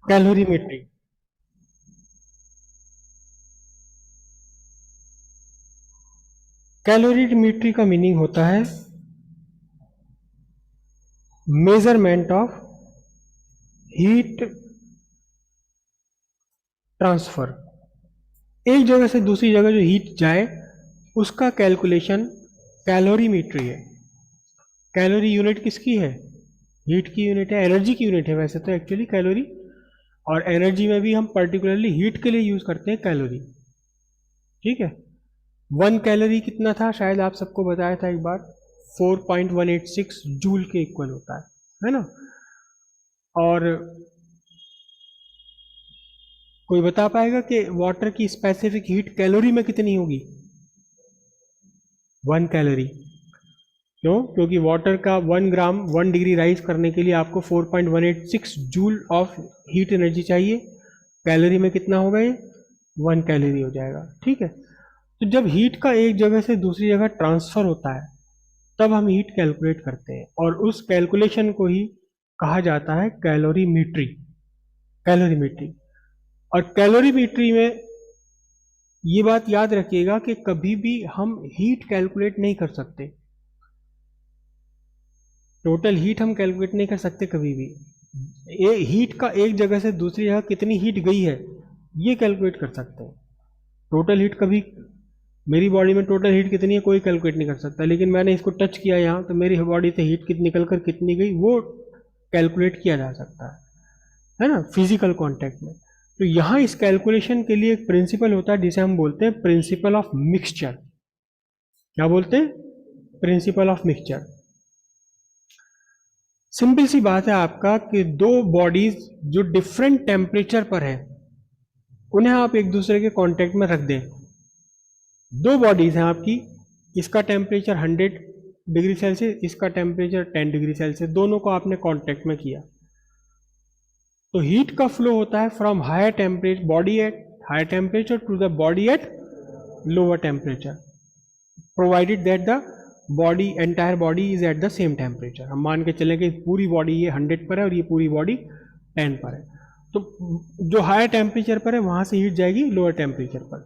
Calorimetry. Calorimetry का meaning होता है मेजरमेंट ऑफ हीट ट्रांसफर। एक जगह से दूसरी जगह जो हीट जाए उसका कैलकुलेशन कैलोरीमेट्री है। कैलोरी यूनिट किसकी है? हीट की यूनिट है, एनर्जी की यूनिट है वैसे तो एक्चुअली कैलोरी। और एनर्जी में भी हम पर्टिकुलरली हीट के लिए यूज करते हैं कैलोरी। ठीक है। 1 कैलोरी कितना था, शायद आप सबको बताया था एक बार, 4.186 जूल के इक्वल होता है ना। और कोई बता पाएगा कि वाटर की स्पेसिफिक हीट कैलोरी में कितनी होगी? 1 कैलोरी। क्यों? क्योंकि वाटर का 1 ग्राम 1 डिग्री राइज करने के लिए आपको 4.186 जूल ऑफ हीट एनर्जी चाहिए। कैलोरी में कितना होगा ये? 1 कैलोरी हो जाएगा। ठीक है। तो जब हीट का एक जगह से दूसरी जगह ट्रांसफर होता है तब हम हीट कैलकुलेट करते हैं, और उस कैलकुलेशन को ही कहा जाता है कैलोरीमेट्री। कैलोरीमेट्री। और कैलोरीमेट्री में ये बात याद रखिएगा कि कभी भी हम हीट कैलकुलेट नहीं कर सकते। टोटल हीट हम कैलकुलेट नहीं कर सकते कभी भी। ये हीट का एक जगह से दूसरी जगह कितनी हीट गई है ये कैलकुलेट कर सकते हैं। टोटल हीट कभी, मेरी बॉडी में टोटल हीट कितनी है कोई कैलकुलेट नहीं कर सकता, लेकिन मैंने इसको टच किया यहाँ तो मेरी बॉडी से हीट कितनी निकल कर कितनी गई वो कैलकुलेट किया जा सकता है ना, फिजिकल कांटेक्ट में। तो यहाँ इस कैलकुलेशन के लिए एक प्रिंसिपल होता है जिसे हम बोलते हैं प्रिंसिपल ऑफ मिक्सचर। क्या बोलते हैं? Principal of mixture. सिंपल सी बात है आपका कि दो बॉडीज जो डिफरेंट टेम्परेचर पर है उन्हें आप एक दूसरे के कांटेक्ट में रख दें। दो बॉडीज हैं आपकी, इसका टेम्परेचर 100 डिग्री सेल्सियस, इसका टेम्परेचर 10 डिग्री सेल्सियस, दोनों को आपने कांटेक्ट में किया तो हीट का फ्लो होता है from higher temperature body at higher temperature to the body at lower temperature, provided that the body entire body is at the same temperature. हम मान के चलें कि पूरी बॉडी ये 100 पर है और ये पूरी बॉडी 10 पर है, तो जो हायर टेम्परेचर पर है वहां से हीट जाएगी लोअर टेम्परेचर पर।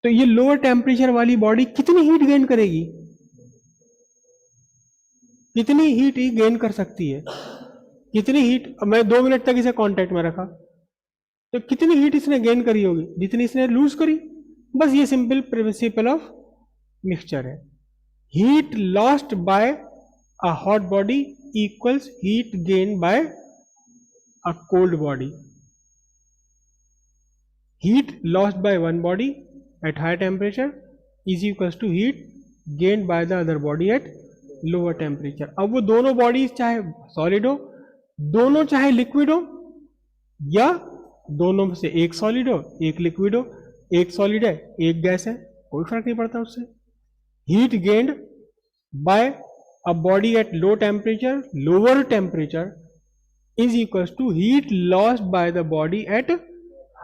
तो ये लोअर टेम्परेचर वाली बॉडी कितनी हीट गेन करेगी? कितनी हीट ही गेन कर सकती है? कितनी हीट, मैं 2 मिनट तक इसे कांटेक्ट में रखा तो कितनी हीट इसने गेन करी होगी जितनी इसने लूज करी। बस ये सिंपल प्रिंसिपल ऑफ मिक्सचर है। Heat lost by a hot body equals heat gain by a cold body. Heat lost by one body at high temperature is equals to heat gain by the other body at lower temperature. अब वो दोनों bodies चाहे solid हो, दोनों चाहे liquid हो, या दोनों में से एक सॉलिड हो एक लिक्विड हो, एक सॉलिड है एक गैस है, कोई फर्क नहीं पड़ता उससे। Heat gained by a body at low temperature lower temperature is equal to heat lost by the body at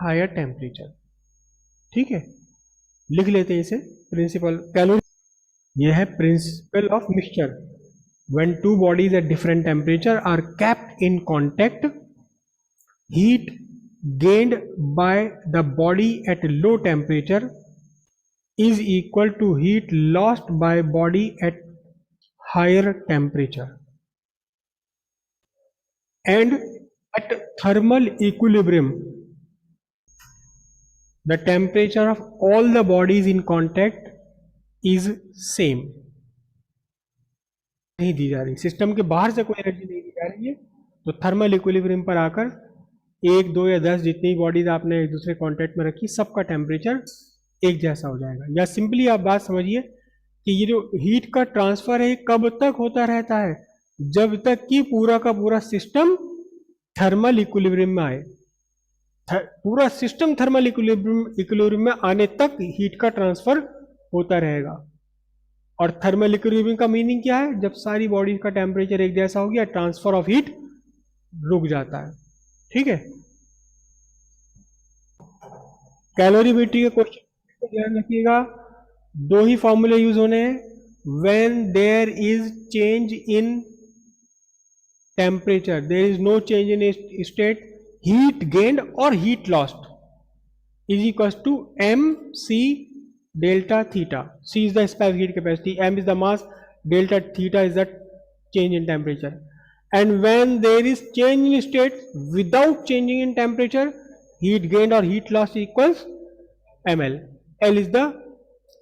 higher temperature. ठीक है, लिख लेते हैं इसे। प्रिंसिपल कैलोरी, यह है principle of mixture. When two bodies at different temperature are kept in contact, heat gained by the body at low temperature is equal to heat lost by body at higher temperature, and at thermal equilibrium the temperature of all the bodies in contact is same। नहीं दी जा रही, system के बाहर से कोई energy नहीं दी जा रही है, तो थर्मल इक्विलिब्रियम पर आकर 1 2 या 10 जितनी बॉडीज आपने एक दूसरे कांटेक्ट में रखी सबका टेम्परेचर एक जैसा हो जाएगा। या सिंपली आप बात समझिए कि ये जो हीट का ट्रांसफर है कब तक होता रहता है? जब तक कि पूरा का पूरा सिस्टम थर्मल इक्विलिब्रियम में आए। पूरा सिस्टम थर्मल इक्विलिब्रियम में आने तक हीट का ट्रांसफर होता रहेगा। और थर्मल इक्विलिब्रियम का मीनिंग क्या है? जब सारी बॉडीज का टेम्परेचर एक जैसा हो गया ट्रांसफर ऑफ हीट रुक जाता है। ठीक है, कैलोरीमेट्री के क्वेश्चन को ध्यान रखिएगा, दो ही फॉर्मूले यूज होने हैं। When there is change in temperature, there is no change in state, heat gained or heat lost is equals to mc delta theta. C is the specific heat capacity, m is the mass, delta theta is the change in temperature. And when there is change in state without changing in temperature, heat gained or heat lost equals ml. L is the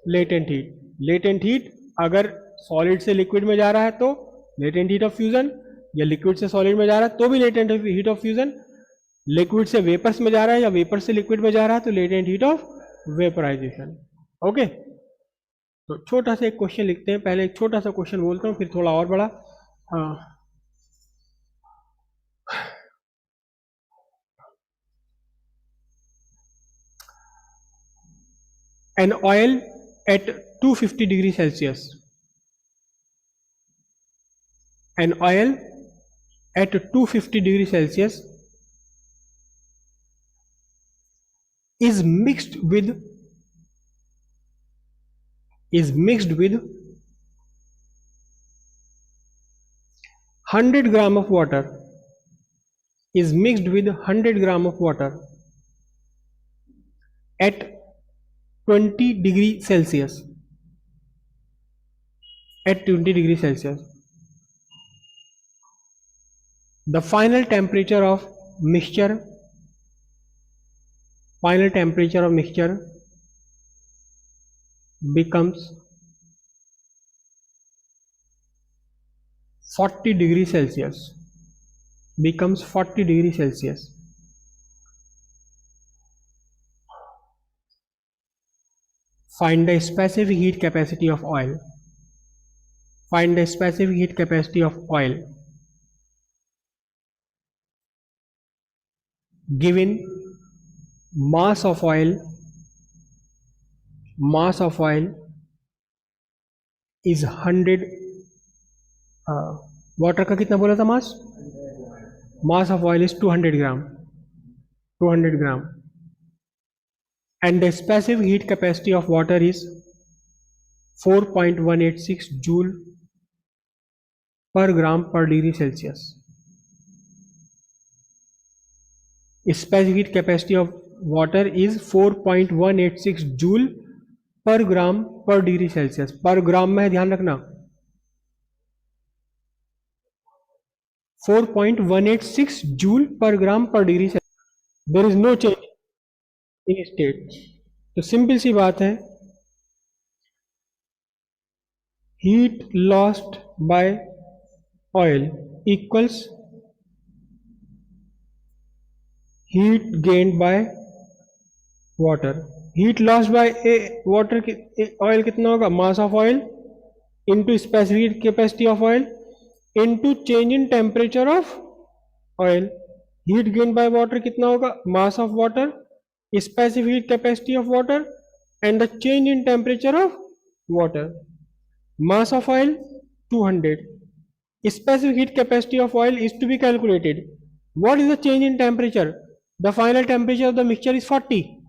latent heat. Latent heat अगर solid से liquid में जा रहा है तो latent heat of fusion, या liquid से solid में जा रहा है तो भी latent heat of fusion, liquid से वेपर्स में जा रहा है या वेपर से लिक्विड में जा रहा है तो latent heat of vaporisation. Okay, तो छोटा सा एक क्वेश्चन लिखते हैं. पहले एक छोटा सा क्वेश्चन बोलता हूँ फिर थोड़ा और बड़ा. An oil at 250 degree Celsius. An oil at 250 degree Celsius is mixed with 100 gram of water. Is mixed with 100 gram of water at 20 degree Celsius. At 20 degree Celsius. The final temperature of mixture becomes 40 degree Celsius. Becomes 40 degree Celsius. Find the specific heat capacity of oil. Find the specific heat capacity of oil. Given mass of oil is 100. Water का कितना बोला था मास? Mass of oil is 200 gram. 200 gram. And the specific heat capacity of water is 4.186 joule per gram per degree Celsius. Specific heat capacity of water is 4.186 joule per gram per degree Celsius. पर ग्राम में ध्यान रखना 4.186 joule per gram per degree Celsius. There is no change in state. तो simple सी बात है, heat lost by oil equals heat gained by water. Heat lost by water oil कितना होगा? Mass of oil into specific capacity of oil into change in temperature of oil. Heat gained by water कितना होगा? Mass of water, specific heat capacity of water and the change in temperature of water. Mass of oil 200. Specific heat capacity of oil is to be calculated. What is the change in temperature? The final temperature of the mixture is 40.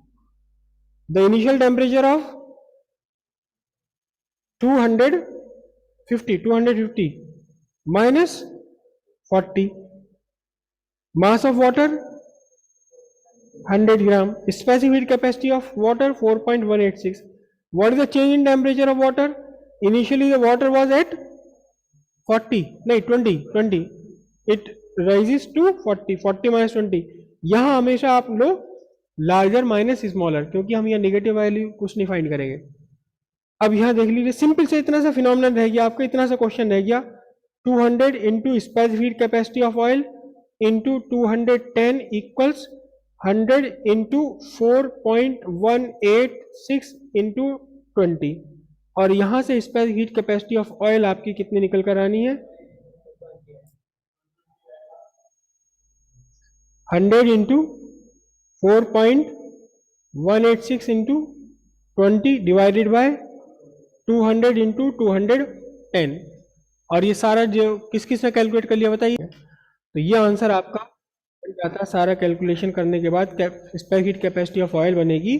The initial temperature of 250 minus 40. Mass of water 100 gram. Specific heat capacity of water 4.186. What is the change in temperature of water? Initially the water was at 20. It rises to 40 minus 20. यहाँ हमेशा आप लो larger minus smaller, क्योंकि हम यहाँ negative value कुछ नहीं find करेंगे. अब यहाँ देख लीजिए, सिंपल से इतना सा फिनोमिनन रह गया आपका, इतना सा क्वेश्चन रह गया. 200 into specific heat capacity of oil into 210 equals 100 into 4.186 into 20. और यहाँ से specific heat capacity of oil आपकी कितनी निकल कर आनी है? 100 into 4.186 into 20 divided by 200 into 210. और ये सारा जो किस किस ने कैलकुलेट कर लिया बताइए. तो ये आंसर आपका बन जाता है. सारा कैलकुलेशन करने के बाद specific heat capacity of oil बनेगी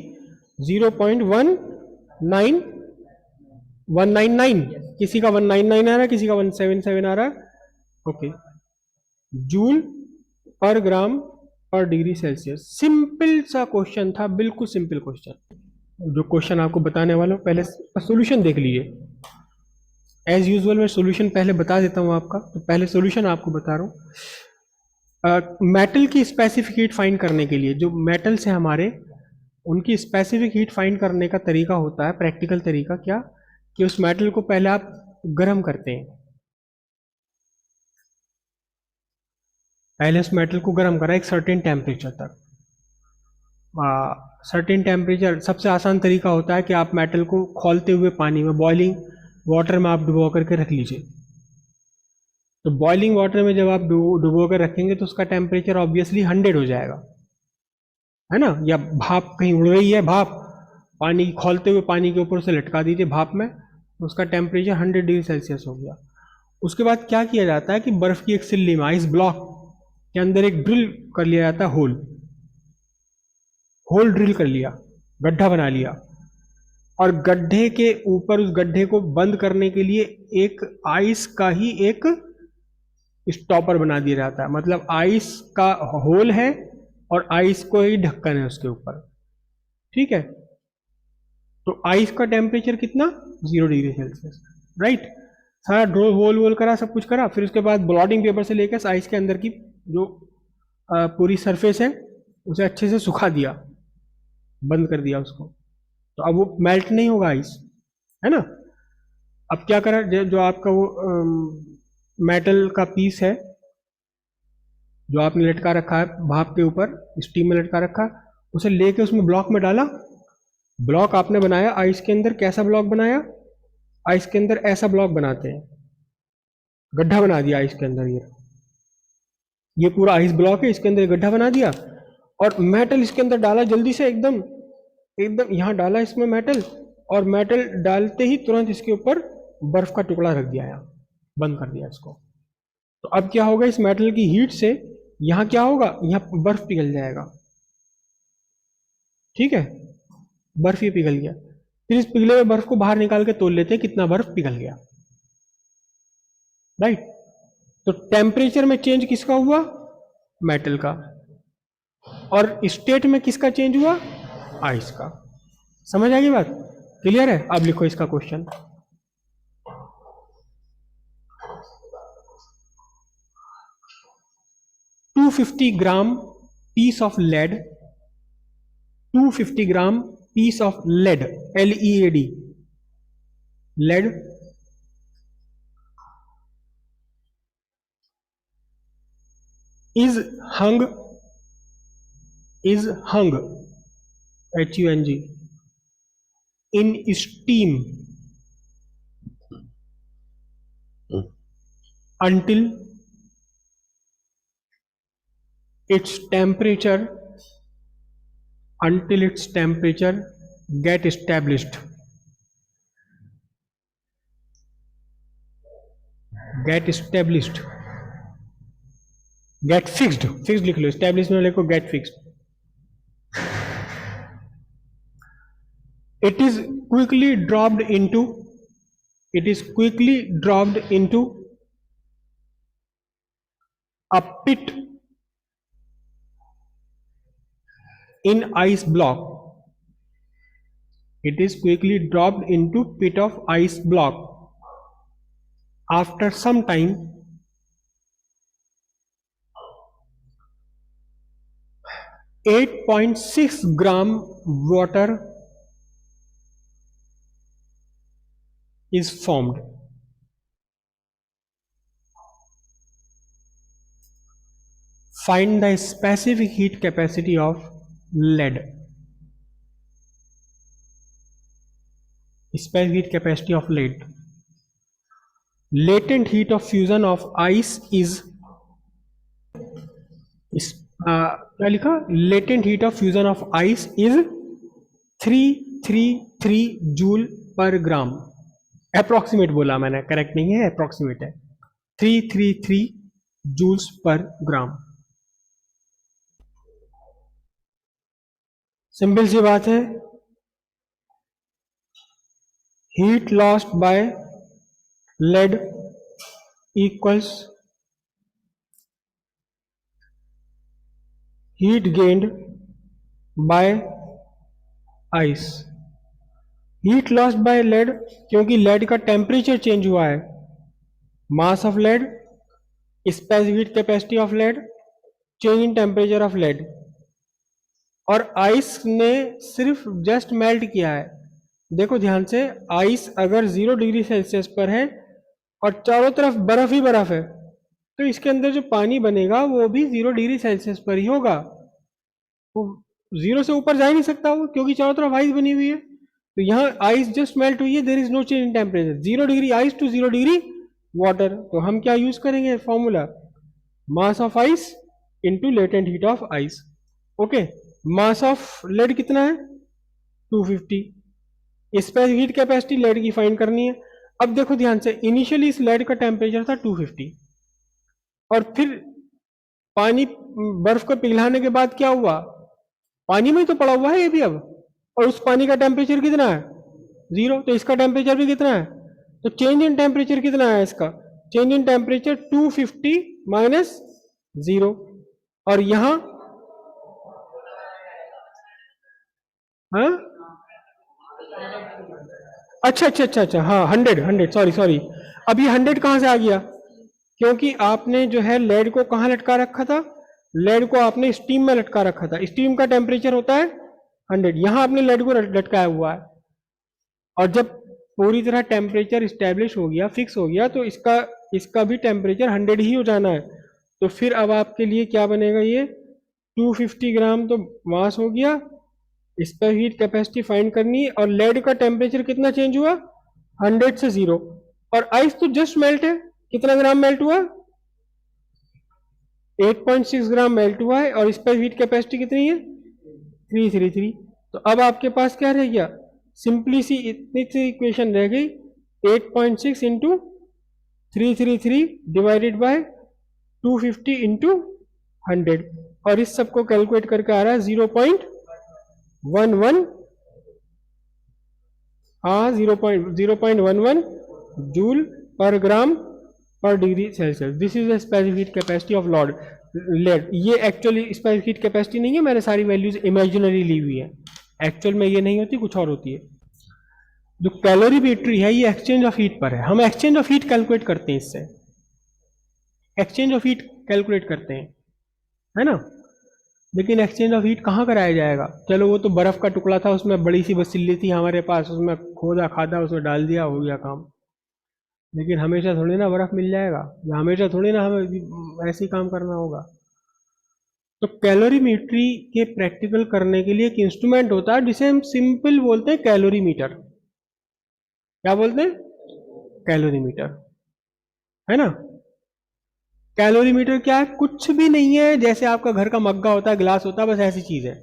0.199. किसी का 199 आ रहा है, किसी का 177 आ रहा है. Okay, joule per gram per degree Celsius. Simple सा क्वेश्चन था, बिल्कुल सिंपल क्वेश्चन। जो क्वेश्चन आपको बताने वाला हूं, पहले सॉल्यूशन देख लीजिए। एज यूजुअल मैं सॉल्यूशन पहले बता देता हूं आपका, तो पहले सॉल्यूशन आपको बता रहा हूं। मेटल की स्पेसिफिक हीट फाइंड करने के लिए, जो मेटल्स हैं हमारे, उनकी स्पेसिफिक हीट फाइंड करने का तरीका होता है, प्रैक्टिकल तरीका क्या, कि उस मेटल को पहले आप गर्म करते हैं। पहले उस मेटल को गर्म करा एक सर्टेन टेम्परेचर तक। सर्टेन टेम्परेचर, सबसे आसान तरीका होता है कि आप मेटल को खौलते हुए पानी में, बॉइलिंग वाटर में आप डुबो करके रख लीजिए। तो बॉइलिंग वाटर में जब आप डुबो कर रखेंगे तो उसका टेम्परेचर ऑब्वियसली 100 हो जाएगा, है ना। या भाप कहीं उड़ रही है, भाप पानी, खौलते हुए पानी के ऊपर उसे लटका दीजिए भाप में, तो उसका टेम्परेचर 100 डिग्री सेल्सियस हो गया। उसके बाद क्या किया जाता है कि बर्फ की एक सिल्ली में, आइस ब्लॉक के अंदर एक ड्रिल कर लिया जाता है, होल होल ड्रिल कर लिया, गड्ढा बना लिया, और गड्ढे के ऊपर उस गड्ढे को बंद करने के लिए एक आइस का ही एक स्टॉपर बना दिया जाता है। मतलब आइस का होल है और आइस को ही ढक्कन है उसके ऊपर, ठीक है। तो आइस का टेम्परेचर कितना, 0 डिग्री सेल्सियस, राइट। सारा ड्रो होल वोल करा, सब कुछ करा, फिर उसके बाद ब्लॉटिंग पेपर से लेकर आइस के अंदर की जो पूरी सरफेस है उसे अच्छे से सुखा दिया, बंद कर दिया उसको। तो अब वो मेल्ट नहीं होगा आइस, है ना। अब क्या करा, जो आपका वो मेटल का पीस है जो आपने लटका रखा है भाप के ऊपर, स्टीम में लटका रखा, उसे लेके उसमें ब्लॉक में डाला। ब्लॉक आपने बनाया आइस के अंदर, कैसा ब्लॉक बनाया, आइस के अंदर ऐसा ब्लॉक बनाते हैं, गड्ढा बना दिया आइस के अंदर। ये पूरा आइस ब्लॉक है, इसके अंदर गड्ढा बना दिया, और मेटल इसके अंदर डाला जल्दी से, एकदम एकदम यहाँ डाला इसमें मेटल, और मेटल डालते ही तुरंत इसके ऊपर बर्फ का टुकड़ा रख दिया, यहाँ बंद कर दिया इसको। तो अब क्या होगा, इस मेटल की हीट से यहाँ क्या होगा, यहाँ बर्फ पिघल जाएगा, ठीक है। बर्फ ही पिघल गया। फिर इस पिघले हुए बर्फ को बाहर निकाल के तोल लेते हैं कितना बर्फ पिघल गया, राइट। तो टेम्परेचर में चेंज किसका हुआ, मेटल का, और स्टेट में किसका चेंज हुआ, आइस का। समझ आ गई बात, क्लियर है। अब लिखो इसका question. $250 piece of lead, 250 piece of lead, LEAD, lead is hung HUNG in steam until its temperature get established, get fixed लिख लो, established में लिखो get fixed। It is quickly dropped into a pit in ice block. It is quickly dropped into pit of ice block. After some time, 8.6 gram water is formed. Find the specific heat capacity of lead. Specific heat capacity of lead. Latent heat of fusion of ice is क्या लिखा, latent heat of fusion of ice is 333 joule per gram. Approximate बोला मैंने, correct नहीं है, approximate है, 333 joules per ग्राम। Simple सी बात है, heat lost by lead equals heat gained by ice, heat lost by lead, क्योंकि लेड का टेम्परेचर चेंज हुआ है, mass of lead, specific capacity of lead, change in temperature of lead. और आइस ने सिर्फ जस्ट मेल्ट किया है। देखो ध्यान से, आइस अगर 0 डिग्री सेल्सियस पर है और चारों तरफ बर्फ ही बर्फ है, तो इसके अंदर जो पानी बनेगा वो भी 0 डिग्री सेल्सियस पर ही होगा। वो 0 से ऊपर जा ही नहीं सकता वो, क्योंकि चारों तरफ आइस बनी हुई है। तो यहाँ आइस जस्ट मेल्ट हुई है, there is no change in temperature, 0 degree ice to 0 degree water. तो हम क्या यूज करेंगे formula, mass of ice into latent heat of ice. Okay, mass of lead कितना है 250, स्पेसिफिक हीट कैपेसिटी लेड की find करनी है। अब देखो ध्यान से, इनिशियली इस लेड का टेम्परेचर था 250, और फिर पानी बर्फ को पिघलाने के बाद क्या हुआ, पानी में ही तो पड़ा हुआ है ये भी अब, और उस पानी का टेम्परेचर कितना है 0, तो इसका टेम्परेचर भी कितना है, तो चेंज इन टेम्परेचर कितना है इसका, चेंज इन टेम्परेचर 250 माइनस 0, और यहां हाँ अच्छा हाँ 100 सॉरी, अब ये 100 कहां से आ गया, क्योंकि आपने जो है लेड को कहां लटका रखा था, लेड को आपने स्टीम में लटका रखा था, स्टीम का टेम्परेचर होता है 100, यहां आपने लेड को लटकाया हुआ है, और जब पूरी तरह टेम्परेचर स्टैब्लिश हो गया, फिक्स हो गया, तो इसका भी टेम्परेचर 100 ही हो जाना है। तो फिर अब आपके लिए क्या बनेगा, ये 250 ग्राम तो मास हो गया, इस पर हीट कैपेसिटी फाइंड करनी है, और लेड का टेम्परेचर कितना चेंज हुआ 100 से 0, और आइस तो जस्ट मेल्ट है, कितना ग्राम मेल्ट हुआ 8.6 ग्राम मेल्ट हुआ है, और इस पर हीट कैपेसिटी कितनी है 333। तो अब आपके पास क्या रह गया, सिंपली सी इतनी सी इक्वेशन रह गई, 8.6 इंटू 333 डिवाइडेड बाय 250 इंटू 100, और इस सबको कैलकुलेट करके आ रहा है 0.11, हाँ 0.11 joule per gram per degree Celsius. This is the specific capacity of lead. ये एक्चुअली स्पेसिफिक कैपेसिटी नहीं है, मैंने सारी वैल्यूज इमेजिनरी ली हुई है, एक्चुअल में ये नहीं होती, कुछ और होती है। जो कैलोरीमेट्री है ये एक्सचेंज ऑफ हीट पर है, हम एक्सचेंज ऑफ हीट कैलकुलेट करते हैं, इससे एक्सचेंज ऑफ हीट कैलकुलेट करते हैं, है ना। लेकिन एक्सचेंज ऑफ हीट कहाँ कराया जाएगा, चलो वो तो बर्फ का टुकड़ा था, उसमें बड़ी सी बस सिल्ली थी हमारे पास, उसमें खोदा खादा उसमें डाल दिया, हो गया काम। लेकिन हमेशा थोड़ी ना बर्फ मिल जाएगा, या हमेशा थोड़ी ना हमें ऐसे ही काम करना होगा। तो कैलोरीमेट्री के प्रैक्टिकल करने के लिए एक इंस्ट्रूमेंट होता है जिसे हम सिंपल बोलते हैं कैलोरीमीटर। क्या बोलते हैं, कैलोरीमीटर, है ना। कैलोरीमीटर क्या है, कुछ भी नहीं है, जैसे आपका घर का मग्गा होता है, ग्लास होता है, बस ऐसी चीज है,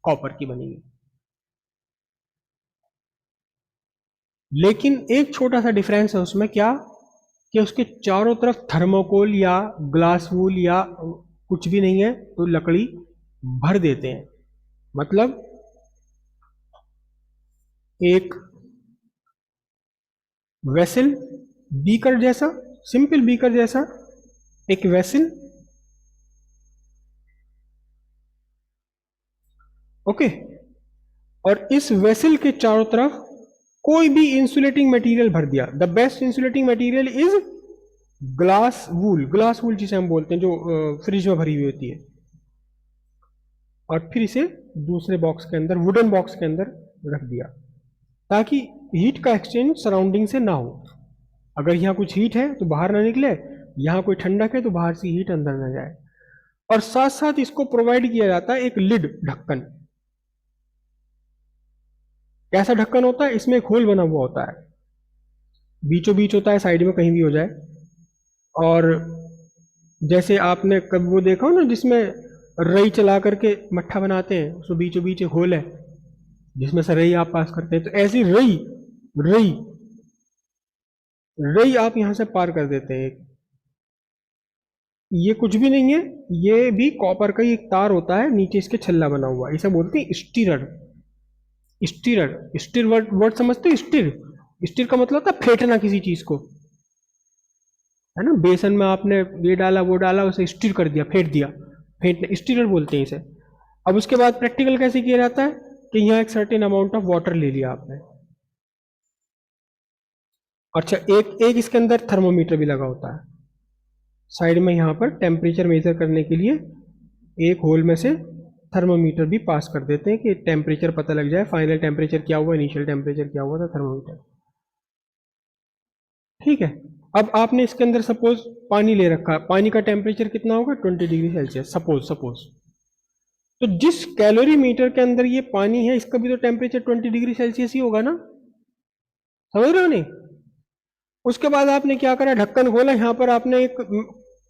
कॉपर की बनी हुई। लेकिन एक छोटा सा डिफरेंस है उसमें, क्या कि उसके चारों तरफ थर्मोकोल या ग्लास वूल या कुछ भी नहीं है तो लकड़ी भर देते हैं। मतलब एक वेसल, बीकर जैसा, सिंपल बीकर जैसा एक वेसल, ओके, और इस वेसल के चारों तरफ कोई भी इंसुलेटिंग मटेरियल भर दिया। The best insulating material is glass wool, glass wool जिसे हम बोलते हैं, जो फ्रिज में भरी हुई होती है, और फिर इसे दूसरे बॉक्स के अंदर, वुडन बॉक्स के अंदर रख दिया, ताकि हीट का एक्सचेंज सराउंडिंग से ना हो। अगर यहाँ कुछ हीट है तो बाहर ना निकले, यहाँ कोई ठंडक है तो बाहर से हीट अंदर ना जाए। और साथ साथ इसको प्रोवाइड किया जाता है एक लिड, ढक्कन। कैसा ढक्कन होता है, इसमें एक होल बना हुआ होता है, बीचों बीच होता है, साइड में कहीं भी हो जाए। और जैसे आपने कभी वो देखा हो ना, जिसमें रई चला करके मट्ठा बनाते हैं, उसमें बीचों बीच एक होल है जिसमें से रई आप पास करते हैं, तो ऐसी रई रई रई आप यहां से पार कर देते हैं। ये कुछ भी नहीं है, ये भी कॉपर का ही एक तार होता है, नीचे इसके छल्ला बना हुआ, इसे बोलते हैं स्टीरर। स्टीरर, स्टीर वर्ड समझते हो, स्टीर, स्टीर का मतलब होता है फेंटना किसी चीज को, है ना। बेसन में आपने ये डाला वो डाला, उसे स्टीर कर दिया, फेंट दिया, फेंटना, स्टीरर बोलते हैं इसे। अब उसके बाद प्रैक्टिकल कैसे किया जाता है कि यहाँ एक सर्टेन अमाउंट ऑफ वाटर ले लिया आपने। अच्छा, एक एक इसके अंदर थर्मोमीटर भी लगा होता है साइड में, यहाँ पर टेम्परेचर मेजर करने के लिए एक होल में से थर्मोमीटर भी पास कर देते हैं कि टेम्परेचर पता लग जाए, फाइनल टेम्परेचर क्या हुआ, इनिशियल टेम्परेचर क्या हुआ था थर्मोमीटर। ठीक है, अब आपने इसके अंदर सपोज पानी ले रखा, पानी का टेम्परेचर कितना होगा 20 डिग्री सेल्सियस सपोज। तो जिस कैलोरी मीटर के अंदर ये पानी है इसका भी तो टेम्परेचर 20 डिग्री सेल्सियस ही होगा ना, समझ रहे हो नहीं। उसके बाद आपने क्या करा, ढक्कन खोला, यहां पर आपने एक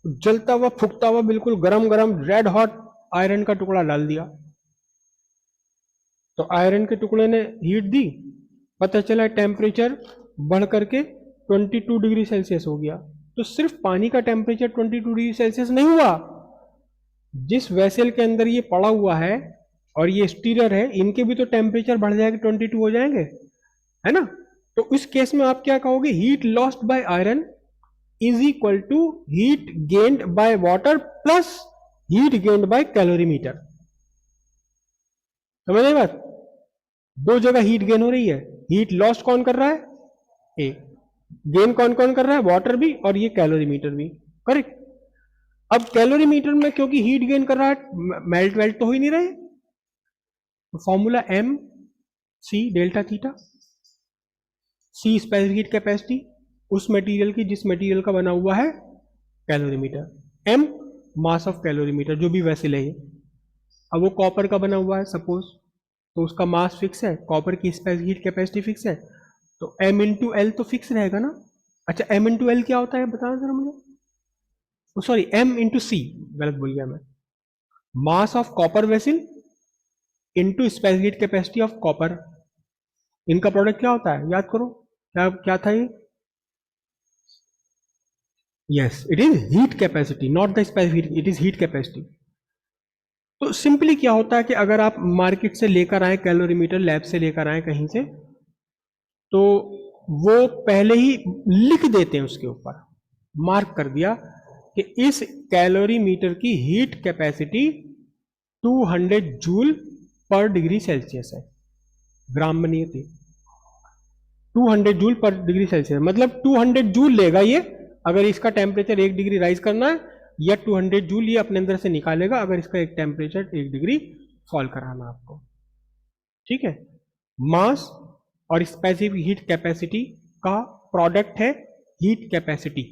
जलता हुआ फूकता हुआ बिल्कुल गरम गरम रेड हॉट आयरन का टुकड़ा डाल दिया। तो आयरन के टुकड़े ने हीट दी, पता चला टेम्परेचर बढ़ करके 22 डिग्री सेल्सियस हो गया। तो सिर्फ पानी का टेम्परेचर 22 डिग्री सेल्सियस नहीं हुआ, जिस वेसल के अंदर ये पड़ा हुआ है और ये स्टीरर है, इनके भी तो टेम्परेचर बढ़ जाएगा, 22 हो जाएंगे, है ना। तो इस केस में आप क्या कहोगे, heat lost by iron is equal to heat gained by water plus heat gained by calorimeter. समझ आई बात, दो जगह हीट गेन हो रही है, हीट लॉस्ट कौन कर रहा है, ए, गेन कौन कौन कर रहा है, वाटर भी और ये कैलोरीमीटर भी, करेक्ट। अब कैलोरीमीटर में क्योंकि हीट गेन कर रहा है, मेल्ट वेल्ट तो हो ही नहीं रहे, तो formula m c delta theta, c specific heat capacity उस मटेरियल की जिस मटेरियल का बना हुआ है calorimeter, m mass of calorimeter जो भी वैसे ले। अब वो कॉपर का बना हुआ है सपोज, तो उसका मास फिक्स है, कॉपर की स्पेसिफिक हीट कैपेसिटी फिक्स है, तो एम इंटू एल तो फिक्स रहेगा ना। अच्छा, एम इंटू एल क्या होता है बताओ जरा मुझे, सॉरी एम इंटू सी, गलत बोल गया मैं, mass of copper vessel into specific heat capacity of copper, इनका प्रोडक्ट क्या होता है याद करो, क्या क्या था ये, yes it is heat capacity, not the specific, it is heat capacity. तो सिंपली क्या होता है कि अगर आप मार्केट से लेकर आए कैलोरीमीटर, लैब से लेकर आए कहीं से, तो वो पहले ही लिख देते हैं उसके ऊपर, मार्क कर दिया कि इस कैलोरीमीटर की हीट कैपेसिटी 200 जूल पर डिग्री सेल्सियस है, ग्राम में नहीं थी, 200 जूल पर डिग्री सेल्सियस, मतलब 200 जूल लेगा ये अगर इसका टेम्परेचर 1 डिग्री राइज करना है, या 200 जूल ये अपने अंदर से निकालेगा अगर इसका एक टेम्परेचर 1 डिग्री फॉल कराना आपको। ठीक है, मास और स्पेसिफिक हीट कैपेसिटी का प्रोडक्ट है हीट कैपेसिटी,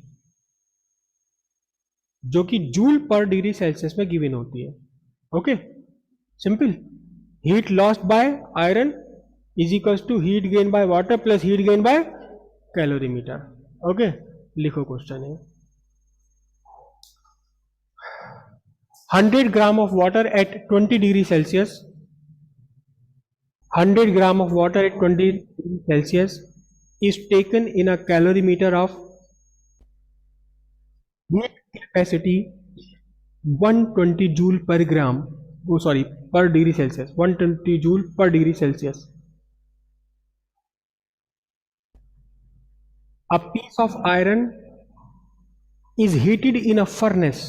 जो कि जूल पर डिग्री सेल्सियस में गिवन होती है। Okay, simple, heat lost by iron is equals to heat gain by water plus heat gain by calorimeter. Okay, लिखो क्वेश्चन है, 100 ग्राम of water at 20 degree Celsius, 100 gram of water at 20 degree Celsius is taken in a calorimeter of heat capacity 120 joule per gram, oh sorry, per degree Celsius, 120 joule per degree Celsius. A piece of iron is heated in a furnace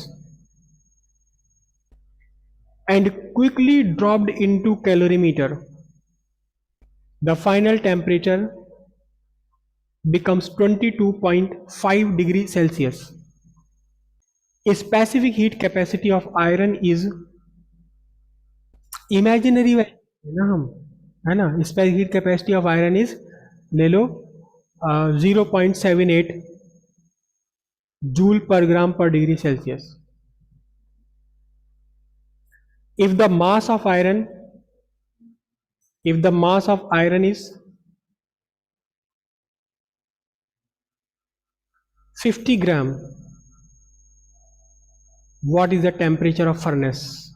and quickly dropped into calorimeter. The final temperature becomes 22.5 degree Celsius. A specific heat capacity of iron is imaginary है ना हम, है ना, specific heat capacity of iron is ले लो 0.78 joule per gram per degree Celsius. If the mass of iron is 50 gram, what is the temperature of furnace?